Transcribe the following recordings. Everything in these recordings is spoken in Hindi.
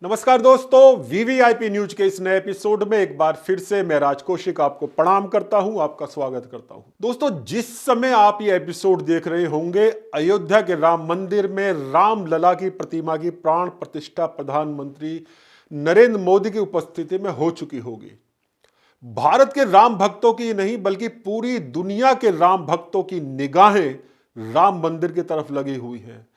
नमस्कार दोस्तों, वीवीआईपी न्यूज के इस नए एपिसोड में एक बार फिर से मैं राज कौशिक आपको प्रणाम करता हूं, आपका स्वागत करता हूं। दोस्तों, जिस समय आप ये एपिसोड देख रहे होंगे, अयोध्या के राम मंदिर में राम लला की प्रतिमा की प्राण प्रतिष्ठा प्रधानमंत्री नरेंद्र मोदी की उपस्थिति में हो चुकी होगी। भारत के राम भक्तों की नहीं बल्कि पूरी दुनिया के राम भक्तों की निगाहें राम मंदिर की तरफ लगी हुई हैं।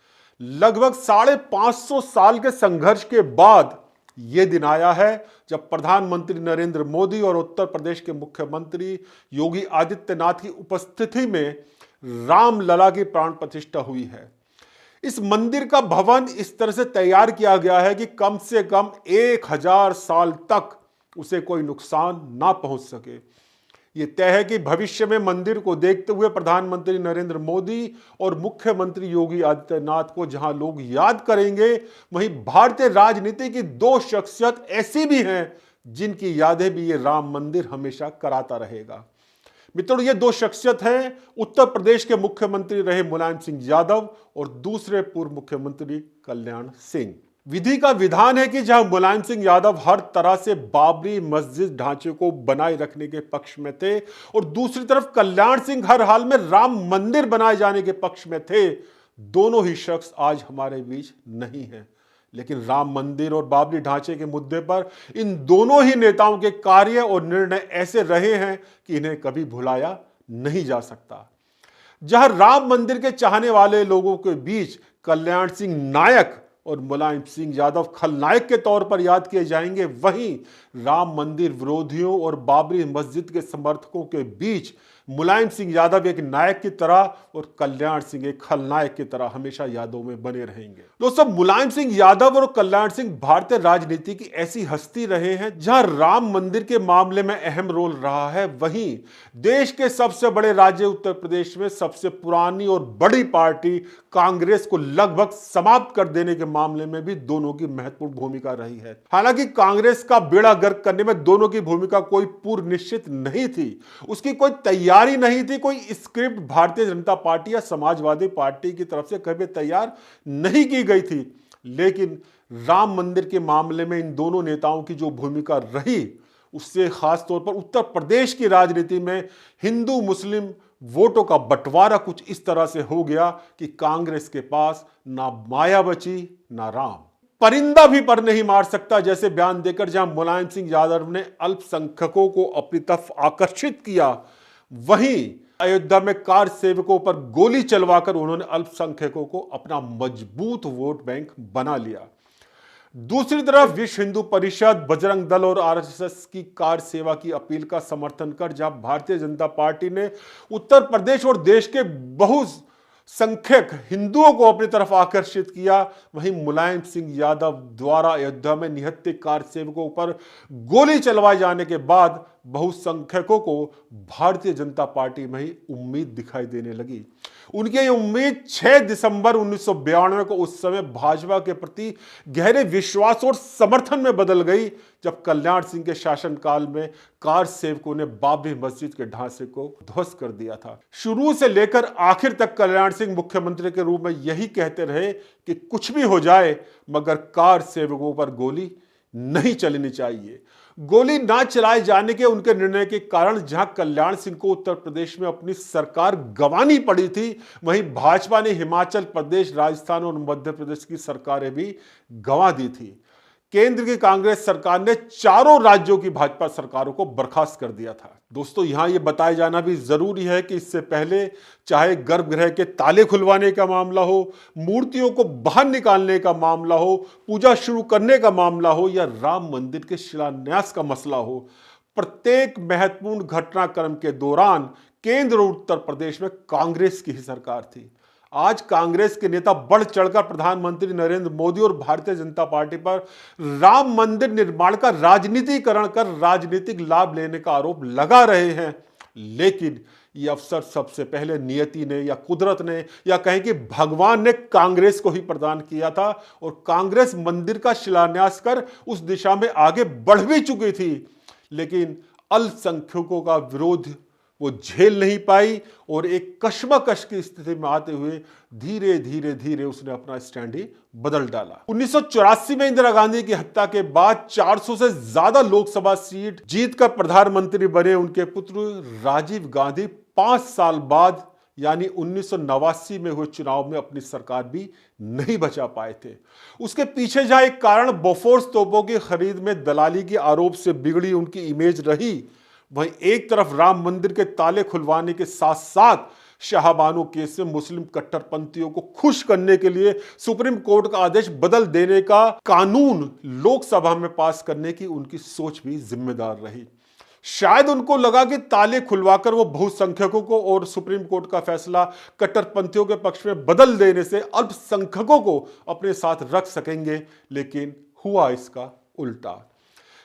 लगभग 550 साल के संघर्ष के बाद यह दिन आया है जब प्रधानमंत्री नरेंद्र मोदी और उत्तर प्रदेश के मुख्यमंत्री योगी आदित्यनाथ की उपस्थिति में राम लला की प्राण प्रतिष्ठा हुई है। इस मंदिर का भवन इस तरह से तैयार किया गया है कि कम से कम 1000 साल तक उसे कोई नुकसान ना पहुंच सके। ये तय है कि भविष्य में मंदिर को देखते हुए प्रधानमंत्री नरेंद्र मोदी और मुख्यमंत्री योगी आदित्यनाथ को जहां लोग याद करेंगे, वहीं भारतीय राजनीति की दो शख्सियत ऐसी भी हैं जिनकी यादें भी ये राम मंदिर हमेशा कराता रहेगा। मित्रों, ये दो शख्सियत हैं उत्तर प्रदेश के मुख्यमंत्री रहे मुलायम सिंह यादव और दूसरे पूर्व मुख्यमंत्री कल्याण सिंह। विधि का विधान है कि जहां मुलायम सिंह यादव हर तरह से बाबरी मस्जिद ढांचे को बनाए रखने के पक्ष में थे और दूसरी तरफ कल्याण सिंह हर हाल में राम मंदिर बनाए जाने के पक्ष में थे, दोनों ही शख्स आज हमारे बीच नहीं हैं। लेकिन राम मंदिर और बाबरी ढांचे के मुद्दे पर इन दोनों ही नेताओं के कार्य और निर्णय ऐसे रहे हैं कि इन्हें कभी भुलाया नहीं जा सकता। जहां राम मंदिर के चाहने वाले लोगों के बीच कल्याण सिंह नायक और मुलायम सिंह यादव खलनायक के तौर पर याद किए जाएंगे, वहीं राम मंदिर विरोधियों और बाबरी मस्जिद के समर्थकों के बीच मुलायम सिंह यादव एक नायक की तरह और कल्याण सिंह एक खलनायक की तरह हमेशा यादों में बने रहेंगे। दोस्तों, मुलायम सिंह यादव और कल्याण सिंह भारतीय राजनीति की ऐसी हस्ती रहे हैं जहां राम मंदिर के मामले में अहम रोल रहा है, वहीं देश के सबसे बड़े राज्य उत्तर प्रदेश में सबसे पुरानी और बड़ी पार्टी कांग्रेस को लगभग समाप्त कर देने के मामले में भी दोनों की महत्वपूर्ण भूमिका रही है। हालांकि कांग्रेस का बेड़ा गर्क करने में दोनों की भूमिका कोई पूर्व निश्चित नहीं थी, उसकी कोई तैयारी नहीं थी, कोई स्क्रिप्ट भारतीय जनता पार्टी या समाजवादी पार्टी की तरफ से कभी तैयार नहीं की गई थी। लेकिन राम मंदिर के मामले में इन दोनों नेताओं की जो भूमिका रही, उससे खास तौर पर उत्तर प्रदेश की राजनीति में हिंदू मुस्लिम वोटों का बंटवारा कुछ इस तरह से हो गया कि कांग्रेस के पास ना माया बची ना राम। परिंदा भी पर नहीं मार सकता जैसे बयान देकर जहां मुलायम सिंह यादव ने अल्पसंख्यकों को अपनी तरफ आकर्षित किया, वहीं अयोध्या में कार सेवकों पर गोली चलवाकर उन्होंने अल्पसंख्यकों को अपना मजबूत वोट बैंक बना लिया। दूसरी तरफ विश्व हिंदू परिषद, बजरंग दल और आरएसएस की कार सेवा की अपील का समर्थन कर जहां भारतीय जनता पार्टी ने उत्तर प्रदेश और देश के बहुसंख्यक हिंदुओं को अपनी तरफ आकर्षित किया, वहीं मुलायम सिंह यादव द्वारा अयोध्या में निहत्थे कार सेवकों पर गोली चलवाए जाने के बाद बहुसंख्यकों को भारतीय जनता पार्टी में ही उम्मीद दिखाई देने लगी। उनकी ये उम्मीद 6 दिसंबर 1992 को उस समय भाजपा के प्रति गहरे विश्वास और समर्थन में बदल गई, जब कल्याण सिंह के शासनकाल में कार सेवकों ने बाबरी मस्जिद के ढांचे को ध्वस्त कर दिया था। शुरू से लेकर आखिर तक कल्याण सिंह मुख्यमंत्री के रूप में यही कहते रहे कि कुछ भी हो जाए मगर कार सेवकों पर गोली नहीं चलनी चाहिए। गोली ना चलाए जाने के उनके निर्णय के कारण जहां कल्याण सिंह को उत्तर प्रदेश में अपनी सरकार गंवानी पड़ी थी, वहीं भाजपा ने हिमाचल प्रदेश, राजस्थान और मध्य प्रदेश की सरकारें भी गंवा दी थी। केंद्र की कांग्रेस सरकार ने चारों राज्यों की भाजपा सरकारों को बर्खास्त कर दिया था। दोस्तों, यहां यह बताया जाना भी जरूरी है कि इससे पहले चाहे गर्भगृह के ताले खुलवाने का मामला हो, मूर्तियों को बाहर निकालने का मामला हो, पूजा शुरू करने का मामला हो या राम मंदिर के शिलान्यास का मसला हो, प्रत्येक महत्वपूर्ण घटनाक्रम के दौरान केंद्र और उत्तर प्रदेश में कांग्रेस की ही सरकार थी। आज कांग्रेस के नेता बढ़ चढ़कर प्रधानमंत्री नरेंद्र मोदी और भारतीय जनता पार्टी पर राम मंदिर निर्माण का राजनीतिकरण कर राजनीतिक लाभ लेने का आरोप लगा रहे हैं। लेकिन ये अवसर सबसे पहले नियति ने या कुदरत ने या कहें कि भगवान ने कांग्रेस को ही प्रदान किया था और कांग्रेस मंदिर का शिलान्यास कर उस दिशा में आगे बढ़ भी चुकी थी। लेकिन अल्पसंख्यकों का विरोध वो झेल नहीं पाई और एक कशमकश की स्थिति में आते हुए धीरे धीरे धीरे उसने अपना स्टैंड ही बदल डाला। 1984 में इंदिरा गांधी की हत्या के बाद 400 से ज्यादा लोकसभा सीट जीतकर प्रधानमंत्री बने उनके पुत्र राजीव गांधी 5 साल बाद यानी 1989 में हुए चुनाव में अपनी सरकार भी नहीं बचा पाए थे। उसके पीछे जहां एक कारण बोफोर्स तोपों की खरीद में दलाली के आरोप से बिगड़ी उनकी इमेज रही, वहीं एक तरफ राम मंदिर के ताले खुलवाने के साथ साथ शाहबानो केस में मुस्लिम कट्टरपंथियों को खुश करने के लिए सुप्रीम कोर्ट का आदेश बदल देने का कानून लोकसभा में पास करने की उनकी सोच भी जिम्मेदार रही। शायद उनको लगा कि ताले खुलवाकर वो बहुसंख्यकों को और सुप्रीम कोर्ट का फैसला कट्टरपंथियों के पक्ष में बदल देने से अल्पसंख्यकों को अपने साथ रख सकेंगे, लेकिन हुआ इसका उल्टा।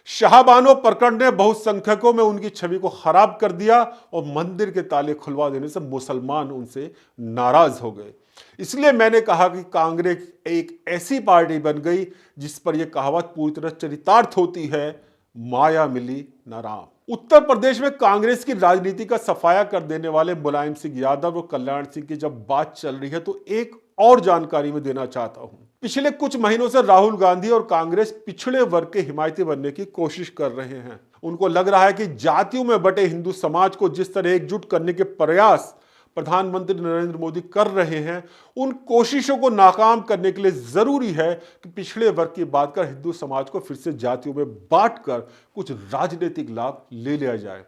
शाहबानो प्रकरण ने बहुसंख्यकों में उनकी छवि को खराब कर दिया और मंदिर के ताले खुलवा देने से मुसलमान उनसे नाराज हो गए। इसलिए मैंने कहा कि कांग्रेस एक ऐसी पार्टी बन गई जिस पर यह कहावत पूरी तरह चरितार्थ होती है, माया मिली न राम। उत्तर प्रदेश में कांग्रेस की राजनीति का सफाया कर देने वाले मुलायम सिंह यादव और कल्याण सिंह की जब बात चल रही है तो एक और जानकारी मैं देना चाहता हूं। पिछले कुछ महीनों से राहुल गांधी और कांग्रेस पिछड़े वर्ग के हिमायती बनने की कोशिश कर रहे हैं। उनको लग रहा है कि जातियों में बटे हिंदू समाज को जिस तरह एकजुट करने के प्रयास प्रधानमंत्री नरेंद्र मोदी कर रहे हैं, उन कोशिशों को नाकाम करने के लिए जरूरी है कि पिछड़े वर्ग की बात कर हिंदू समाज को फिर से जातियों में बांटकर कुछ राजनीतिक लाभ ले लिया जाए।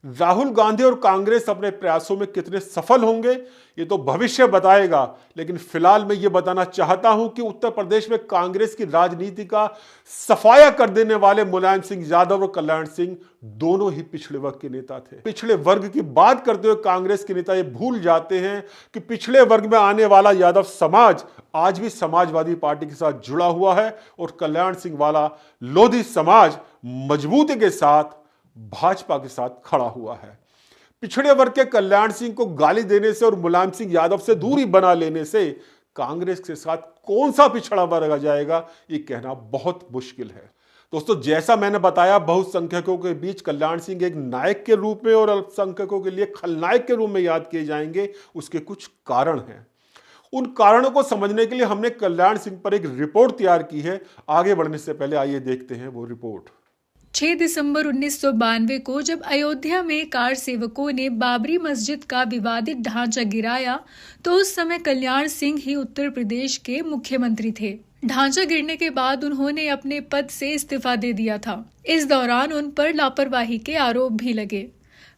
राहुल गांधी और कांग्रेस अपने प्रयासों में कितने सफल होंगे ये तो भविष्य बताएगा, लेकिन फिलहाल मैं ये बताना चाहता हूं कि उत्तर प्रदेश में कांग्रेस की राजनीति का सफाया कर देने वाले मुलायम सिंह यादव और कल्याण सिंह दोनों ही पिछड़े वर्ग के नेता थे। पिछड़े वर्ग की बात करते हुए कांग्रेस के नेता ये भूल जाते हैं कि पिछड़े वर्ग में आने वाला यादव समाज आज भी समाजवादी पार्टी के साथ जुड़ा हुआ है और कल्याण सिंह वाला लोधी समाज मजबूती के साथ भाजपा के साथ खड़ा हुआ है। पिछड़े वर्ग के कल्याण सिंह को गाली देने से और मुलायम सिंह यादव से दूरी बना लेने से कांग्रेस के साथ कौन सा पिछड़ा वर्ग आ जाएगा ये कहना बहुत मुश्किल है। दोस्तों, जैसा मैंने बताया, बहुसंख्यकों के बीच कल्याण सिंह एक नायक के रूप में और अल्पसंख्यकों के लिए खलनायक के रूप में याद किए जाएंगे। उसके कुछ कारण हैं। उन कारणों को समझने के लिए हमने कल्याण सिंह पर एक रिपोर्ट तैयार की है। आगे बढ़ने से पहले आइए देखते हैं वो रिपोर्ट। 6 दिसंबर 1992 को जब अयोध्या में कार सेवकों ने बाबरी मस्जिद का विवादित ढांचा गिराया तो उस समय कल्याण सिंह ही उत्तर प्रदेश के मुख्यमंत्री थे। ढांचा गिरने के बाद उन्होंने अपने पद से इस्तीफा दे दिया था। इस दौरान उन पर लापरवाही के आरोप भी लगे।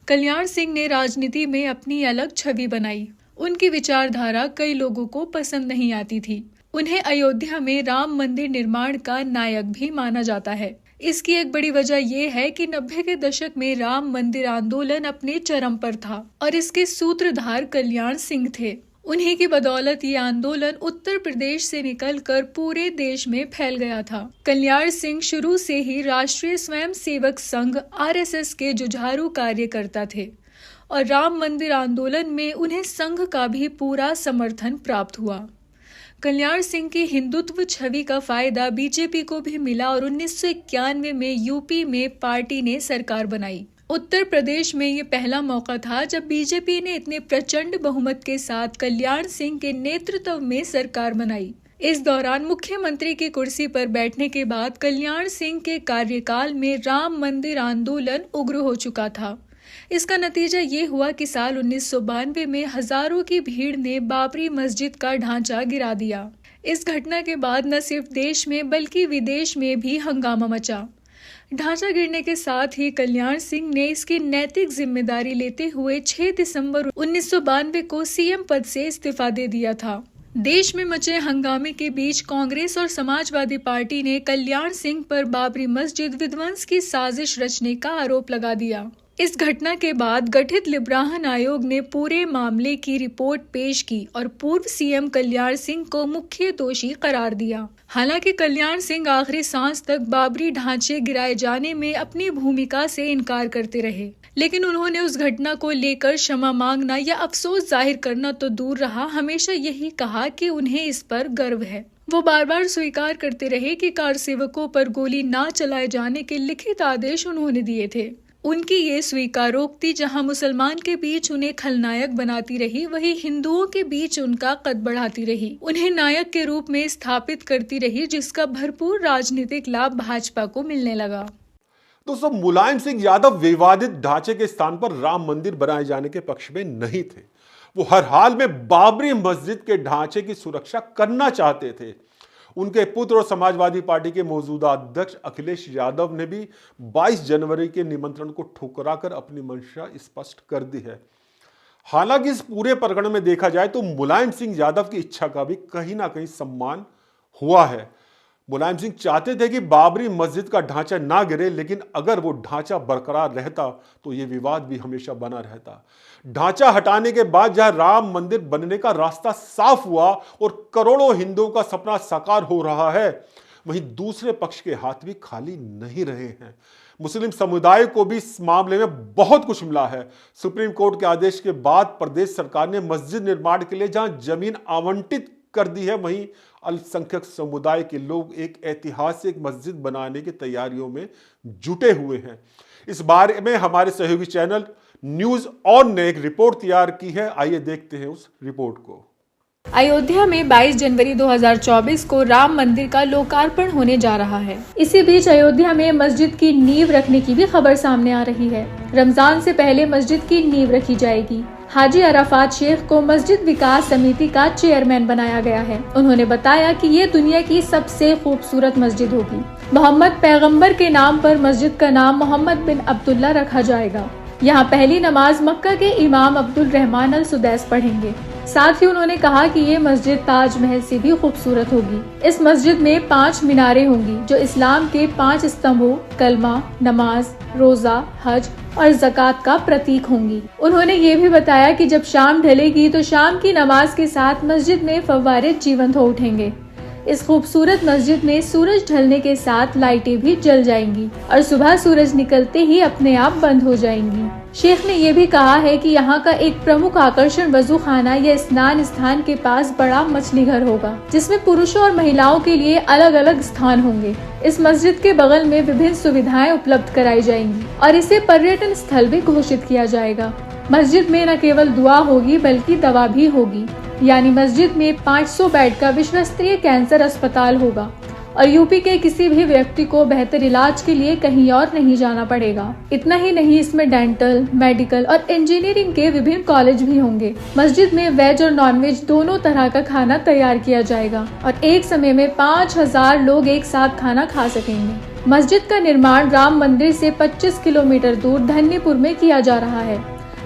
कल्याण सिंह ने राजनीति में अपनी अलग छवि बनाई। उनकी विचारधारा कई लोगों को पसंद नहीं आती थी। उन्हें अयोध्या में राम मंदिर निर्माण का नायक भी माना जाता है। इसकी एक बड़ी वजह यह है कि 90 के दशक में राम मंदिर आंदोलन अपने चरम पर था और इसके सूत्रधार कल्याण सिंह थे। उन्हीं की बदौलत ये आंदोलन उत्तर प्रदेश से निकलकर पूरे देश में फैल गया था। कल्याण सिंह शुरू से ही राष्ट्रीय स्वयंसेवक संघ RSS के जुझारू कार्यकर्ता थे और राम मंदिर आंदोलन में उन्हें संघ का भी पूरा समर्थन प्राप्त हुआ। कल्याण सिंह की हिंदुत्व छवि का फायदा बीजेपी को भी मिला और 1991 में यूपी में पार्टी ने सरकार बनाई। उत्तर प्रदेश में ये पहला मौका था जब बीजेपी ने इतने प्रचंड बहुमत के साथ कल्याण सिंह के नेतृत्व में सरकार बनाई। इस दौरान मुख्यमंत्री की कुर्सी पर बैठने के बाद कल्याण सिंह के कार्यकाल में राम मंदिर आंदोलन उग्र हो चुका था। इसका नतीजा ये हुआ कि साल 1992 में हजारों की भीड़ ने बाबरी मस्जिद का ढांचा गिरा दिया। इस घटना के बाद न सिर्फ देश में बल्कि विदेश में भी हंगामा मचा। ढांचा गिरने के साथ ही कल्याण सिंह ने इसकी नैतिक जिम्मेदारी लेते हुए 6 दिसंबर 1992 को सीएम पद से इस्तीफा दे दिया था। देश में मचे हंगामे के बीच कांग्रेस और समाजवादी पार्टी ने कल्याण सिंह पर बाबरी मस्जिद विध्वंस की साजिश रचने का आरोप लगा दिया। इस घटना के बाद गठित लिब्राहन आयोग ने पूरे मामले की रिपोर्ट पेश की और पूर्व सीएम कल्याण सिंह को मुख्य दोषी करार दिया। हालांकि कल्याण सिंह आखिरी सांस तक बाबरी ढांचे गिराए जाने में अपनी भूमिका से इनकार करते रहे, लेकिन उन्होंने उस घटना को लेकर क्षमा मांगना या अफसोस जाहिर करना तो दूर रहा, हमेशा यही कहा कि उन्हें इस पर गर्व है। वो बार बार स्वीकार करते रहे कि कार सेवकों पर गोली ना चलाए जाने के लिखित आदेश उन्होंने दिए थे। उनकी ये स्वीकारोक्ति जहां मुसलमान के बीच उन्हें खलनायक बनाती रही, वहीं हिंदुओं के बीच उनका कद बढ़ाती रही, उन्हें नायक के रूप में स्थापित करती रही, जिसका भरपूर राजनीतिक लाभ भाजपा को मिलने लगा। दोस्तों, मुलायम सिंह यादव विवादित ढांचे के स्थान पर राम मंदिर बनाए जाने के पक्ष में नहीं थे। वो हर हाल में बाबरी मस्जिद के ढांचे की सुरक्षा करना चाहते थे। उनके पुत्र और समाजवादी पार्टी के मौजूदा अध्यक्ष अखिलेश यादव ने भी 22 जनवरी के निमंत्रण को ठुकराकर अपनी मंशा स्पष्ट कर दी है। हालांकि इस पूरे प्रकरण में देखा जाए तो मुलायम सिंह यादव की इच्छा का भी कहीं ना कहीं सम्मान हुआ है। मुलायम सिंह चाहते थे कि बाबरी मस्जिद का ढांचा ना गिरे, लेकिन अगर वो ढांचा बरकरार रहता तो ये विवाद भी हमेशा बना रहता। ढांचा हटाने के बाद जहां राम मंदिर बनने का रास्ता साफ हुआ और करोड़ों हिंदुओं का सपना साकार हो रहा है, वहीं दूसरे पक्ष के हाथ भी खाली नहीं रहे हैं। मुस्लिम समुदाय को भी इस मामले में बहुत कुछ मिला है। सुप्रीम कोर्ट के आदेश के बाद प्रदेश सरकार ने मस्जिद निर्माण के लिए जहां जमीन आवंटित कर दी है, वहीं अल्पसंख्यक समुदाय के लोग एक ऐतिहासिक मस्जिद बनाने की तैयारियों में जुटे हुए हैं। इस बारे में हमारे सहयोगी चैनल न्यूज ऑन ने एक रिपोर्ट तैयार की है। आइए देखते हैं उस रिपोर्ट को। अयोध्या में 22 जनवरी 2024 को राम मंदिर का लोकार्पण होने जा रहा है। इसी बीच अयोध्या में मस्जिद की नींव रखने की भी खबर सामने आ रही है। रमजान से पहले मस्जिद की नींव रखी जाएगी। हाजी अराफात शेख को मस्जिद विकास समिति का चेयरमैन बनाया गया है। उन्होंने बताया कि ये दुनिया की सबसे खूबसूरत मस्जिद होगी। मोहम्मद पैगंबर के नाम पर मस्जिद का नाम मोहम्मद बिन अब्दुल्ला रखा जाएगा। यहाँ पहली नमाज मक्का के इमाम अब्दुल रहमान अल सुदैस पढ़ेंगे। साथ ही उन्होंने कहा कि ये मस्जिद ताजमहल से भी खूबसूरत होगी। इस मस्जिद में 5 मीनारें होंगी जो इस्लाम के 5 स्तंभों कलमा, नमाज, रोजा, हज और ज़कात का प्रतीक होंगी। उन्होंने ये भी बताया कि जब शाम ढलेगी तो शाम की नमाज के साथ मस्जिद में फव्वारे जीवंत हो उठेंगे। इस खूबसूरत मस्जिद में सूरज ढलने के साथ लाइटें भी जल जाएंगी और सुबह सूरज निकलते ही अपने आप बंद हो जाएंगी। शेख ने यह भी कहा है कि यहाँ का एक प्रमुख आकर्षण वजू खाना या स्नान स्थान के पास बड़ा मछली घर होगा, जिसमें पुरुषों और महिलाओं के लिए अलग अलग स्थान होंगे। इस मस्जिद के बगल में विभिन्न सुविधाएं उपलब्ध कराई जाएंगी और इसे पर्यटन स्थल भी घोषित किया जाएगा। मस्जिद में न केवल दुआ होगी बल्कि दवा भी होगी, यानी मस्जिद में 500 बेड का विश्व स्तरीय कैंसर अस्पताल होगा और यूपी के किसी भी व्यक्ति को बेहतर इलाज के लिए कहीं और नहीं जाना पड़ेगा। इतना ही नहीं, इसमें डेंटल, मेडिकल और इंजीनियरिंग के विभिन्न कॉलेज भी होंगे। मस्जिद में वेज और नॉन वेज दोनों तरह का खाना तैयार किया जाएगा और एक समय में 5000 लोग एक साथ खाना खा सकेंगे। मस्जिद का निर्माण राम मंदिर से 25 किलोमीटर दूर धन्यपुर में किया जा रहा है।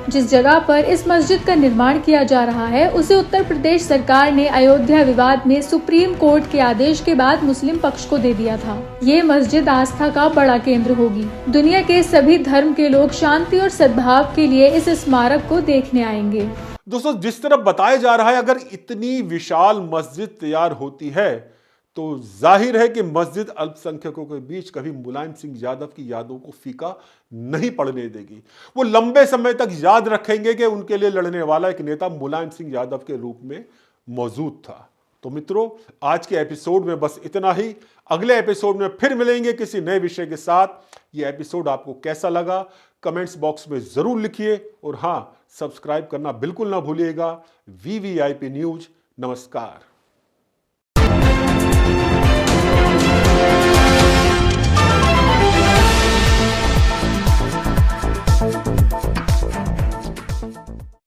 जिस जगह पर इस मस्जिद का निर्माण किया जा रहा है उसे उत्तर प्रदेश सरकार ने अयोध्या विवाद में सुप्रीम कोर्ट के आदेश के बाद मुस्लिम पक्ष को दे दिया था। ये मस्जिद आस्था का बड़ा केंद्र होगी। दुनिया के सभी धर्म के लोग शांति और सद्भाव के लिए इस स्मारक को देखने आएंगे। दोस्तों, जिस तरह बताया जा रहा है, अगर इतनी विशाल मस्जिद तैयार होती है तो जाहिर है कि मस्जिद अल्पसंख्यकों के बीच कभी मुलायम सिंह यादव की यादों को फीका नहीं पड़ने देगी। वो लंबे समय तक याद रखेंगे कि उनके लिए लड़ने वाला एक नेता मुलायम सिंह यादव के रूप में मौजूद था। तो मित्रों, आज के एपिसोड में बस इतना ही। अगले एपिसोड में फिर मिलेंगे किसी नए विषय के साथ। ये एपिसोड आपको कैसा लगा कमेंट्स बॉक्स में जरूर लिखिए और हाँ, सब्सक्राइब करना बिल्कुल ना भूलिएगा। VVIP news. नमस्कार।